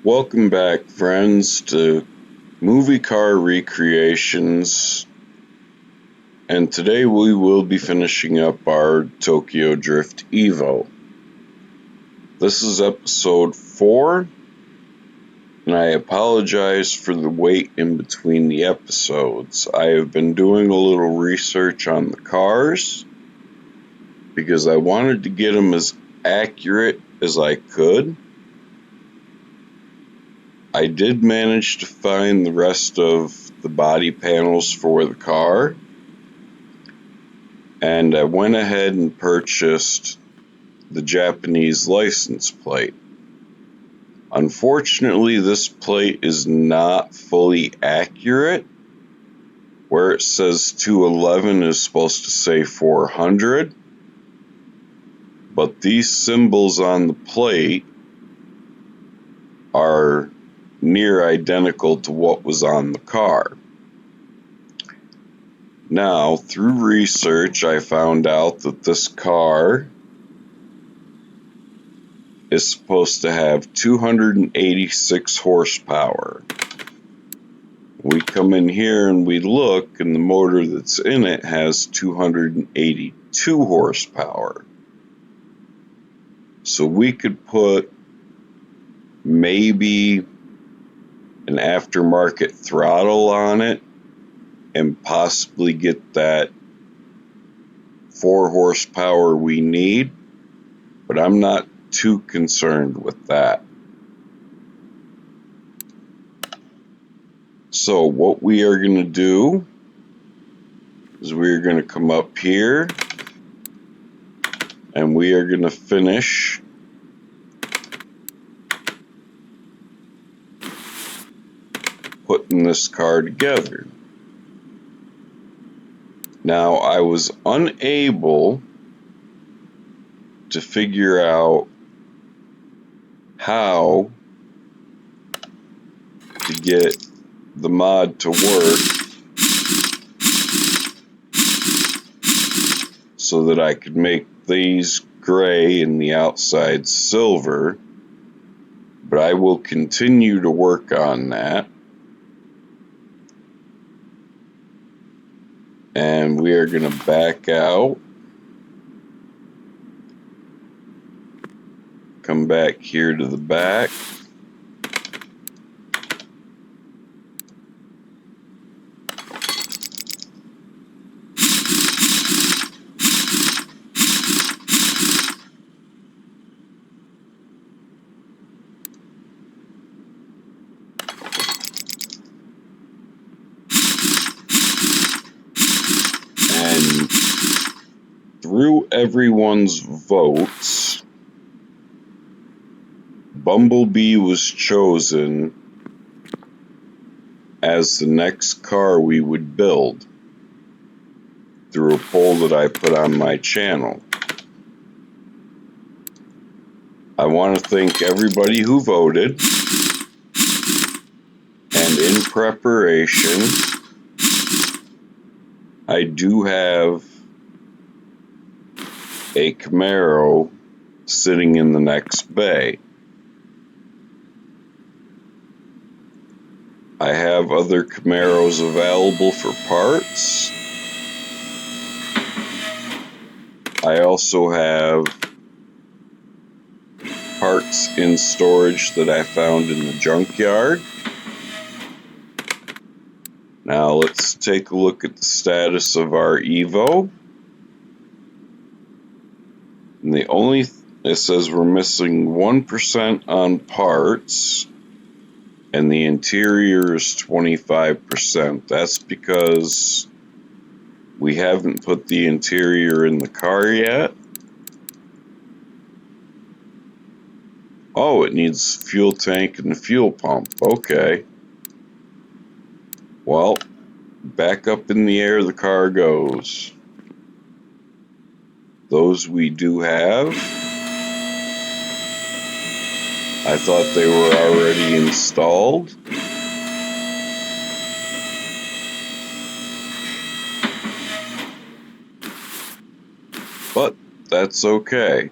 Welcome back, friends, to Movie Car Recreations, and today we will be finishing up our Tokyo Drift Evo. This is episode 4, and I apologize for the wait in between the episodes. I have been doing a little research on the cars, because I wanted to get them as accurate as I could. I did manage to find the rest of the body panels for the car, and I went ahead and purchased the Japanese license plate. Unfortunately, this plate is not fully accurate. Where it says 211 is supposed to say 400, but these symbols on the plate are near identical to what was on the car. Now, through research, I found out that this car is supposed to have 286 horsepower. We come in here and we look, and the motor that's in it has 282 horsepower. So we could put maybe an aftermarket throttle on it and possibly get that 4 horsepower we need, but I'm not too concerned with that. So what we are going to do is we're going to come up here and we are going to finish putting this car together. Now, I was unable to figure out how to get the mod to work so that I could make these gray and the outside silver, but I will continue to work on that. And we are going to back out, come back here to the back, and through everyone's votes, Bumblebee was chosen as the next car we would build through a poll that I put on my channel. I want to thank everybody who voted, and in preparation, I do have a Camaro sitting in the next bay. I have other Camaros available for parts. I also have parts in storage that I found in the junkyard. Now let's take a look at the status of our Evo. And it says we're missing 1% on parts, and the interior is 25%. That's because we haven't put the interior in the car yet. Oh, it needs fuel tank and the fuel pump. Okay. Well, back up in the air the car goes. Those we do have. I thought they were already installed. But that's okay.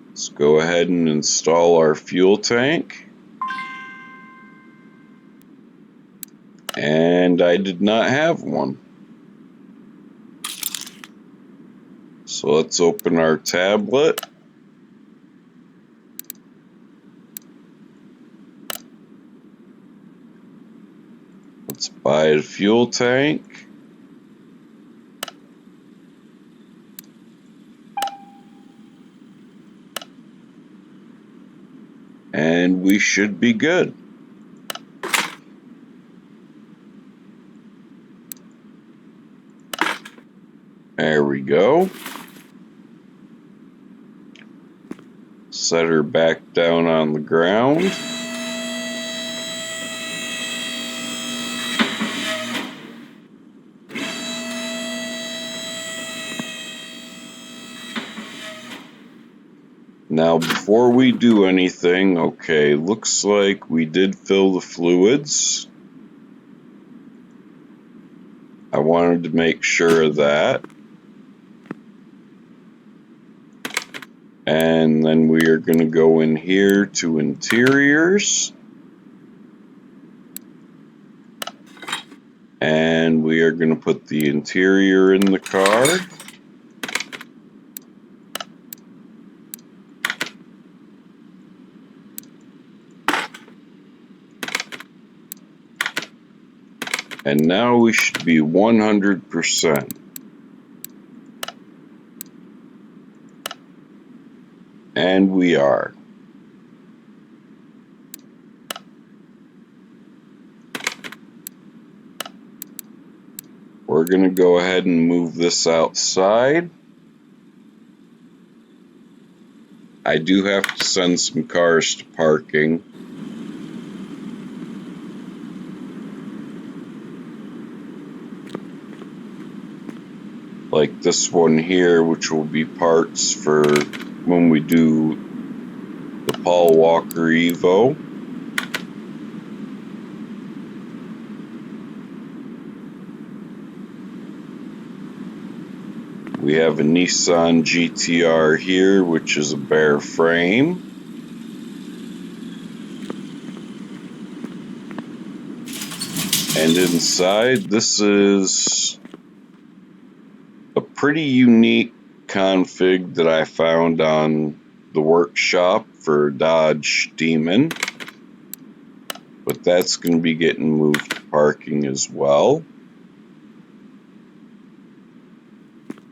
Let's go ahead and install our fuel tank. And I did not have one. So let's open our tablet. Let's buy a fuel tank. And we should be good. There we go. Set her back down on the ground. Now, before we do anything, okay, looks like we did fill the fluids. I wanted to make sure of that. And then we are going to go in here to interiors. And we are going to put the interior in the car. And now we should be 100%. And we are. We're going to go ahead and move this outside. I do have to send some cars to parking. Like this one here, which will be parts for when we do the Paul Walker Evo. We have a Nissan GTR here, which is a bare frame. And inside, this is a pretty unique config that I found on the workshop for Dodge Demon. But that's going to be getting moved to parking as well.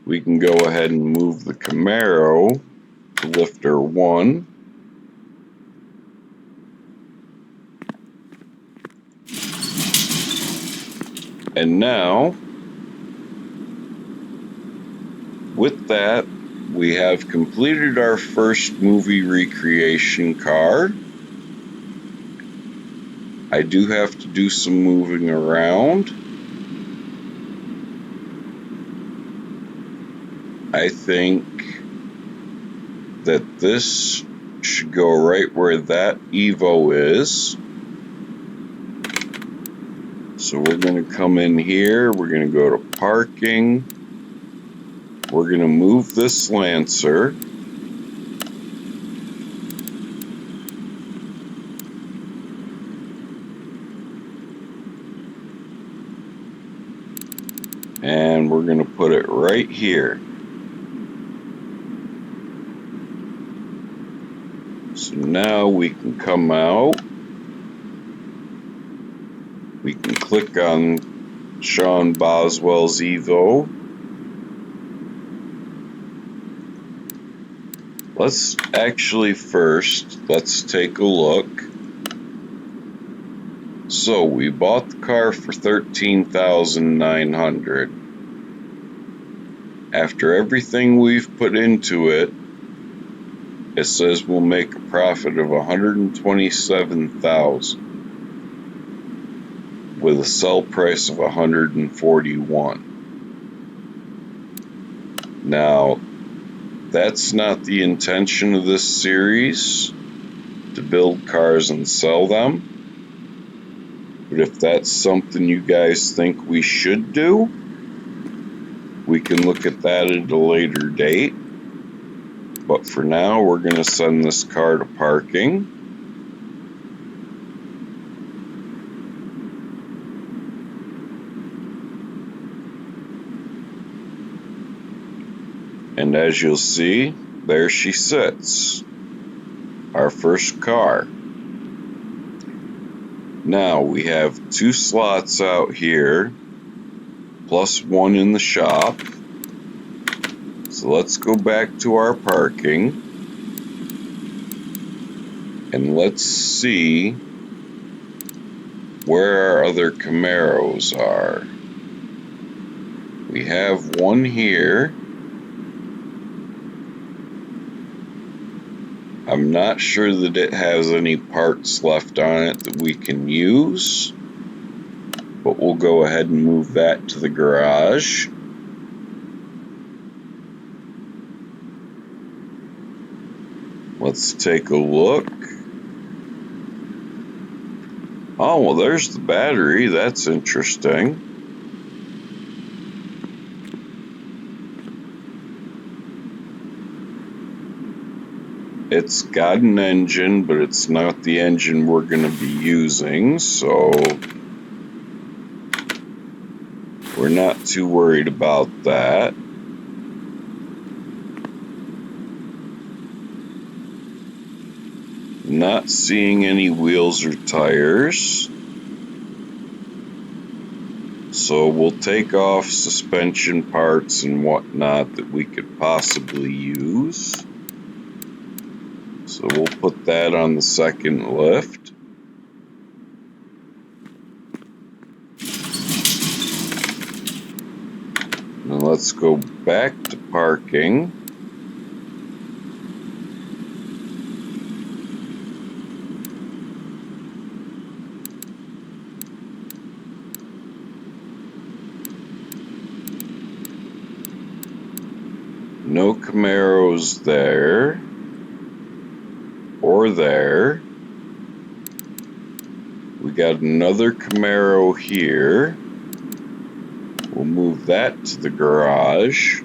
We can go ahead and move the Camaro to lifter 1. And now, with that, we have completed our first movie recreation car. I do have to do some moving around. I think that this should go right where that Evo is. So we're going to come in here, we're going to go to parking, we're going to move this Lancer, and we're going to put it right here. So now we can come out, we can click on Sean Boswell's Evo. Let's actually first, let's take a look. So we bought the car for $13,900. After everything we've put into it, it says we'll make a profit of $127,000 with a sell price of $141,000. Now, that's not the intention of this series, to build cars and sell them. But if that's something you guys think we should do, we can look at that at a later date. But for now, we're going to send this car to parking. And as you'll see, there she sits, our first car. Now we have 2 slots out here, plus 1 in the shop. So let's go back to our parking, and let's see where our other Camaros are. We have one here. I'm not sure that it has any parts left on it that we can use, but we'll go ahead and move that to the garage. Let's take a look. Oh, well, there's the battery. That's interesting. It's got an engine, but it's not the engine we're going to be using, so we're not too worried about that. Not seeing any wheels or tires, so we'll take off suspension parts and whatnot that we could possibly use. So we'll put that on the second lift. Now let's go back to parking. No Camaros there, or there. We got another Camaro here. We'll move that to the garage.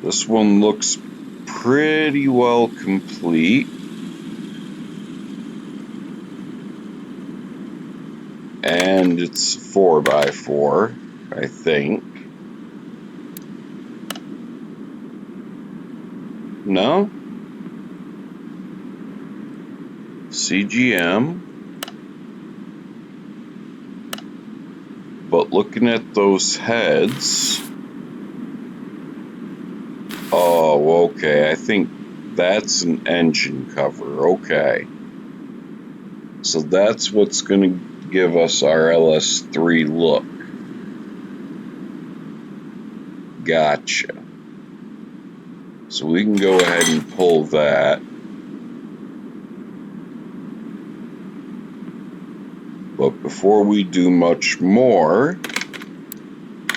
This one looks pretty well complete. And it's 4x4, I think. No? CGM. But looking at those heads... Oh, okay. I think that's an engine cover. Okay. So that's what's going to give us our LS3 look. Gotcha. So we can go ahead and pull that. But before we do much more,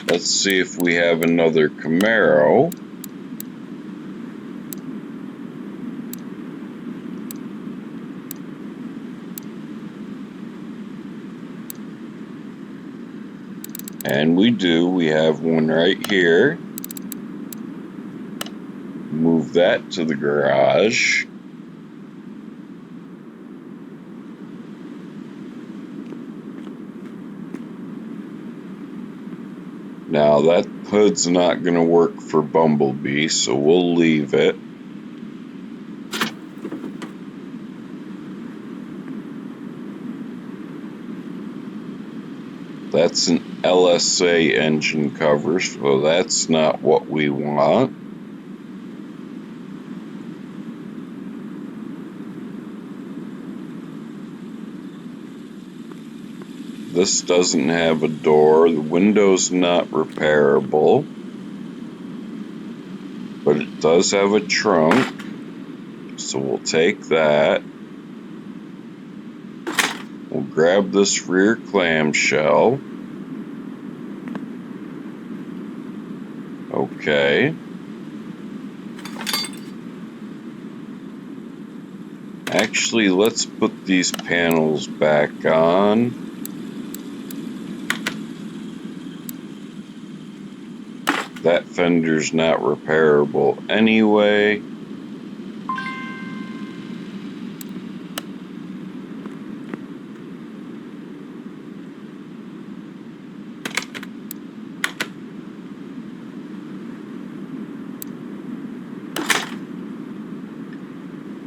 let's see if we have another Camaro. And we do. We have one right here. Move that to the garage. Now that hood's not going to work for Bumblebee, so we'll leave it. That's an LSA engine cover, so that's not what we want. This doesn't have a door. The window's not repairable, but it does have a trunk, so we'll take that. We'll grab this rear clamshell. Okay. Actually, let's put these panels back on. That fender's not repairable anyway.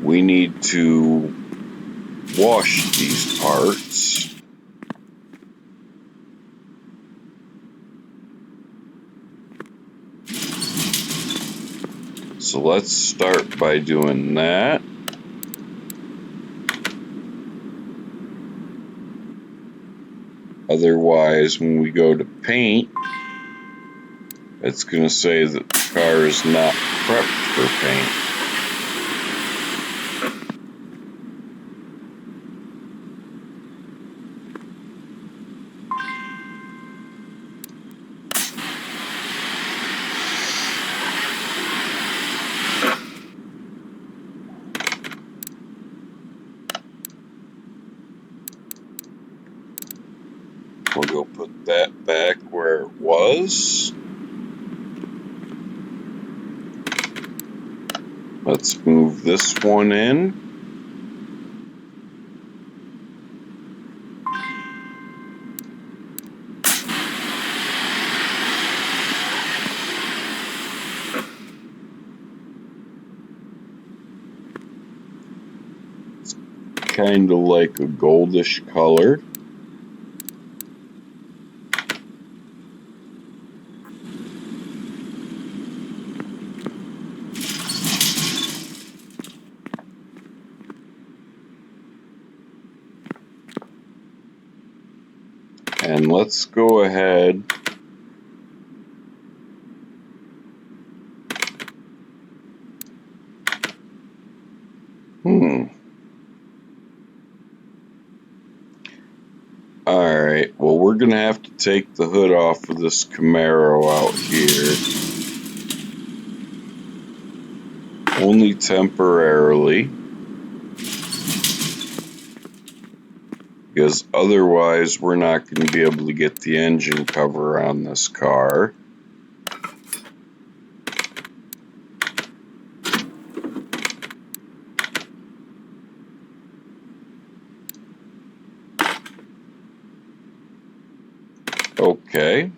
We need to wash these parts. So let's start by doing that. Otherwise, when we go to paint, it's going to say that the car is not prepped for paint. We'll go put that back where it was. Let's move this one in. It's kind of like a goldish color. And let's go ahead Alright, well, we're going to have to take the hood off of this Camaro out here. Only temporarily. Because otherwise we're not going to be able to get the engine cover on this car. Okay.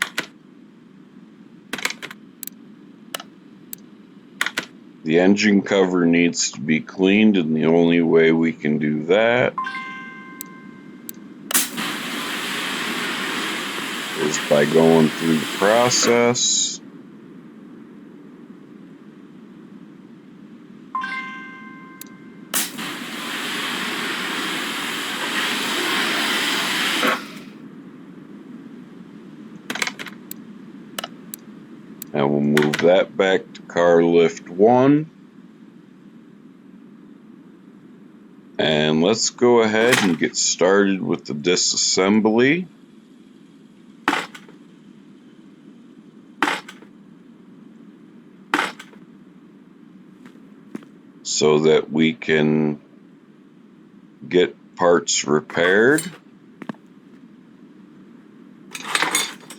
The engine cover needs to be cleaned, and the only way we can do that is by going through the process. And we'll move that back to car lift 1. And let's go ahead and get started with the disassembly. So that we can get parts repaired.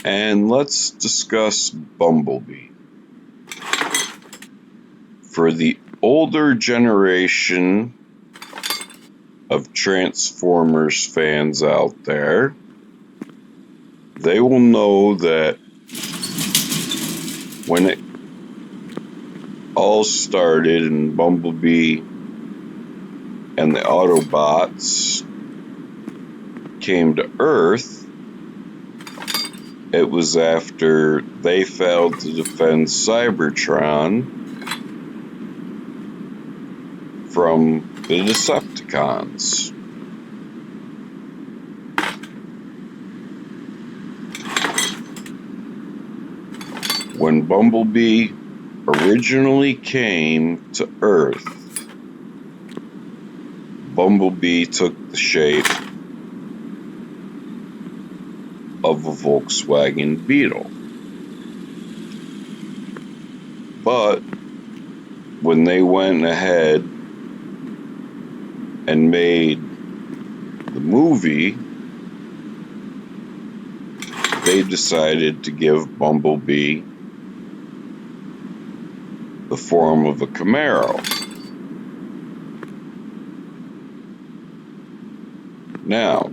And let's discuss Bumblebee. For the older generation of Transformers fans out there, they will know that when it all started and Bumblebee and the Autobots came to Earth, it was after they failed to defend Cybertron from the Decepticons. When Bumblebee originally came to Earth, Bumblebee took the shape of a Volkswagen Beetle. But when they went ahead and made the movie, they decided to give Bumblebee the form of a Camaro. Now,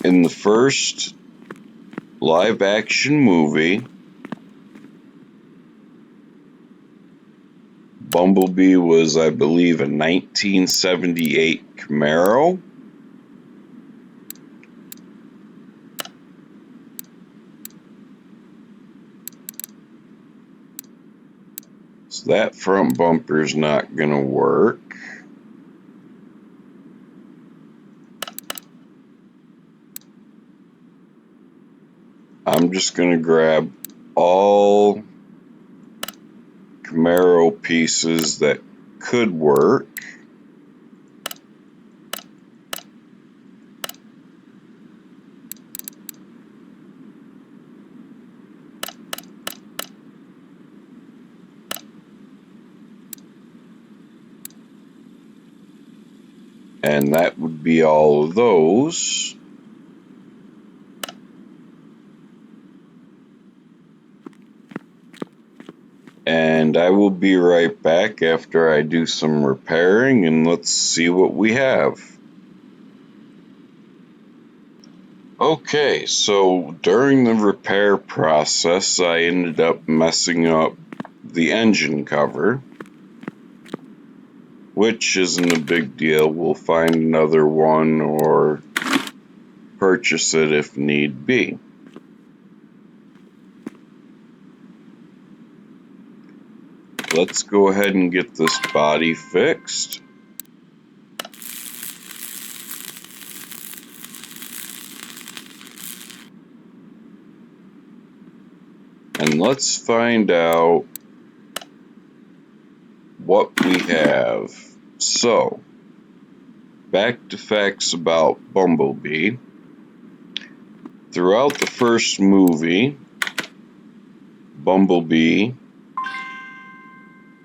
in the first live-action movie, Bumblebee was, I believe, a 1978 Camaro. So that front bumper's not going to work. I'm just going to grab all Camaro pieces that could work. And that would be all of those. And I will be right back after I do some repairing, and let's see what we have. Okay, so during the repair process, I ended up messing up the engine cover, which isn't a big deal. We'll find another one or purchase it if need be. Let's go ahead and get this body fixed. And let's find out what we have. So, back to facts about Bumblebee. Throughout the first movie, Bumblebee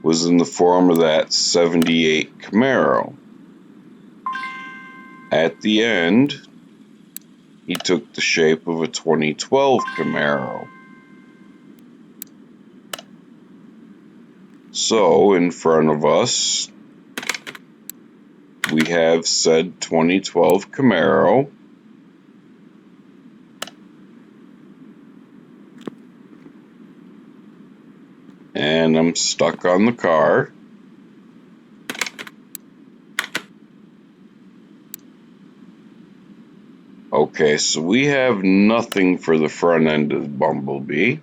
was in the form of that 78 Camaro. At the end, he took the shape of a 2012 Camaro. So, in front of us, we have said 2012 Camaro. And I'm stuck on the car. Okay, so we have nothing for the front end of Bumblebee.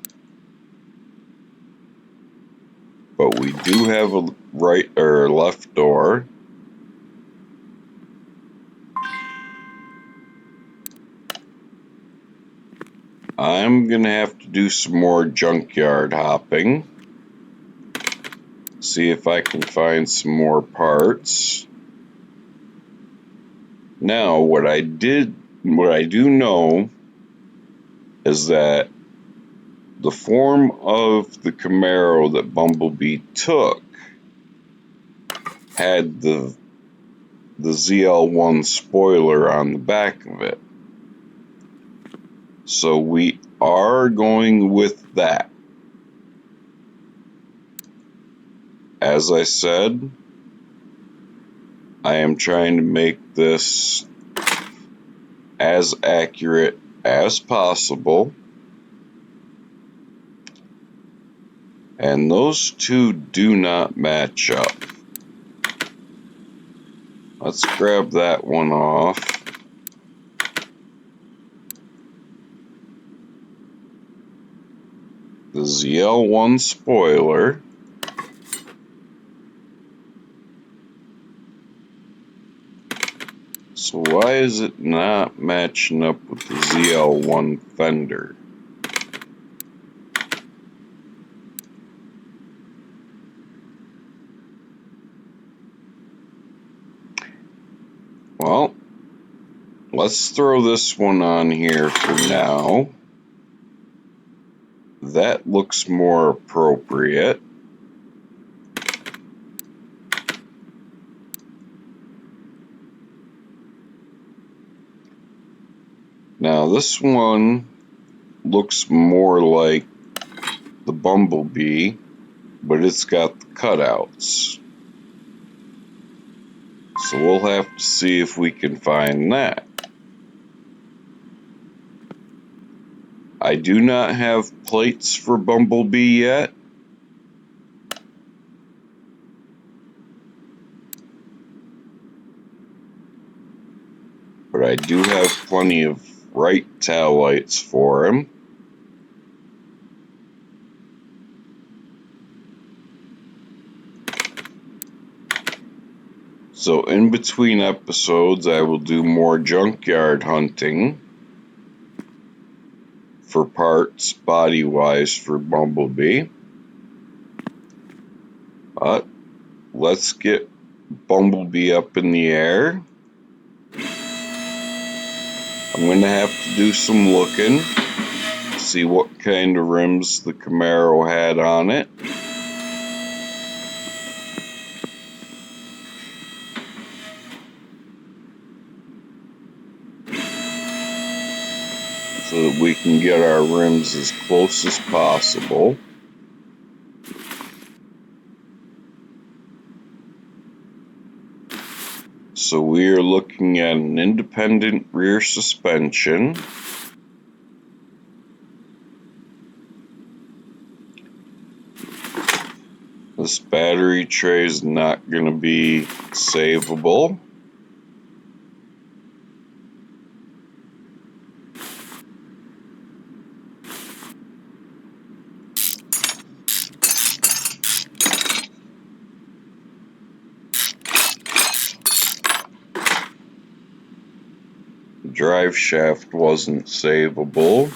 But we do have a right or left door. I'm going to have to do some more junkyard hopping. See if I can find some more parts. Now, what I do know is that the form of the Camaro that Bumblebee took had the ZL1 spoiler on the back of it. So we are going with that. As I said, I am trying to make this as accurate as possible. And those two do not match up. Let's grab that one off. The ZL1 spoiler. So why is it not matching up with the ZL1 fender? Well, let's throw this one on here for now. That looks more appropriate. Now this one looks more like the Bumblebee, but it's got the cutouts. So we'll have to see if we can find that. I do not have plates for Bumblebee yet. But I do have plenty of right tail lights for him. So in between episodes, I will do more junkyard hunting for parts body-wise for Bumblebee. But let's get Bumblebee up in the air. I'm going to have to do some looking, see what kind of rims the Camaro had on it. So that we can get our rims as close as possible. So we are looking at an independent rear suspension. This battery tray is not going to be savable. The drive shaft wasn't savable.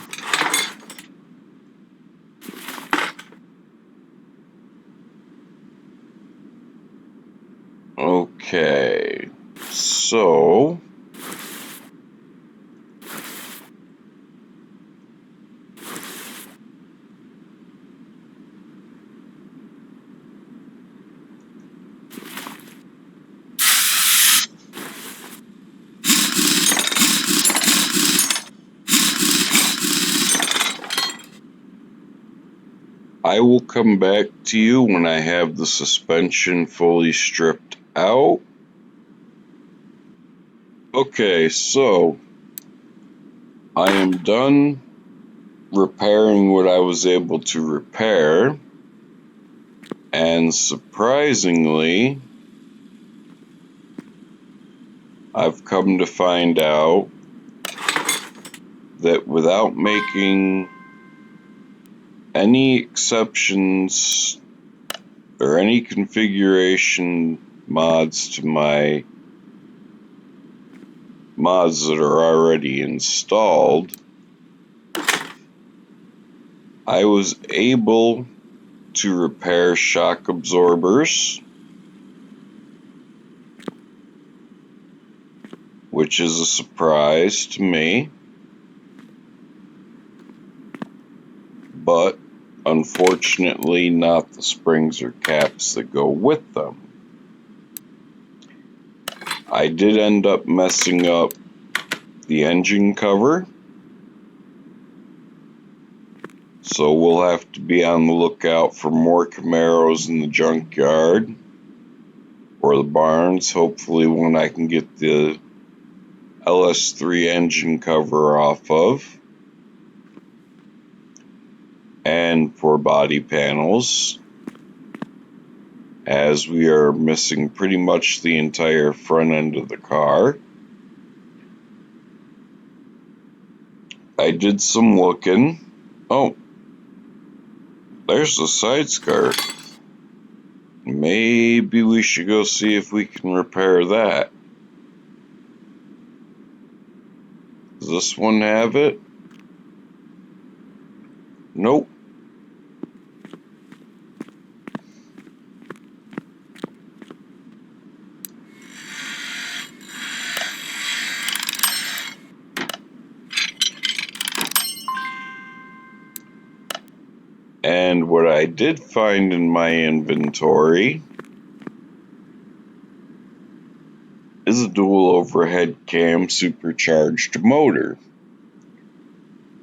Okay, so I will come back to you when I have the suspension fully stripped out. Okay, so I am done repairing what I was able to repair, and surprisingly, I've come to find out that without making any exceptions or any configuration mods to my mods that are already installed, I was able to repair shock absorbers, which is a surprise to me, but unfortunately not the springs or caps that go with them. I did end up messing up the engine cover, so we'll have to be on the lookout for more Camaros in the junkyard or the barns, hopefully when I can get the LS3 engine cover off of. And for body panels, as we are missing pretty much the entire front end of the car. I did some looking. Oh, there's the side skirt. Maybe we should go see if we can repair that. Does this one have it? Nope. And what I did find in my inventory is a dual overhead cam supercharged motor.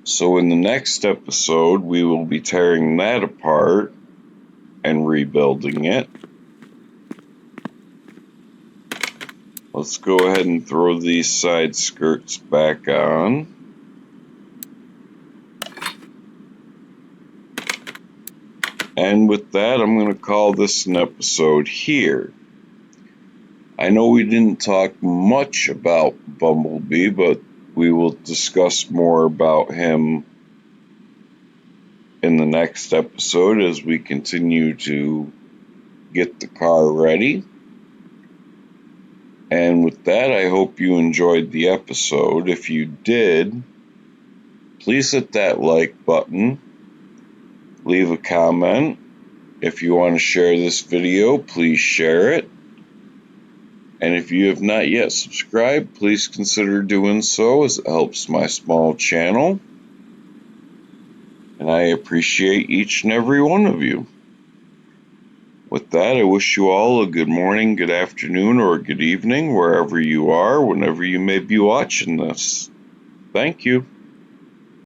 So in the next episode, we will be tearing that apart and rebuilding it. Let's go ahead and throw these side skirts back on. And with that, I'm going to call this an episode here. I know we didn't talk much about Bumblebee, but we will discuss more about him in the next episode as we continue to get the car ready. And with that, I hope you enjoyed the episode. If you did, please hit that like button, leave a comment. If you want to share this video, please share it. And if you have not yet subscribed, please consider doing so as it helps my small channel. And I appreciate each and every one of you. With that, I wish you all a good morning, good afternoon, or good evening, wherever you are, whenever you may be watching this. Thank you.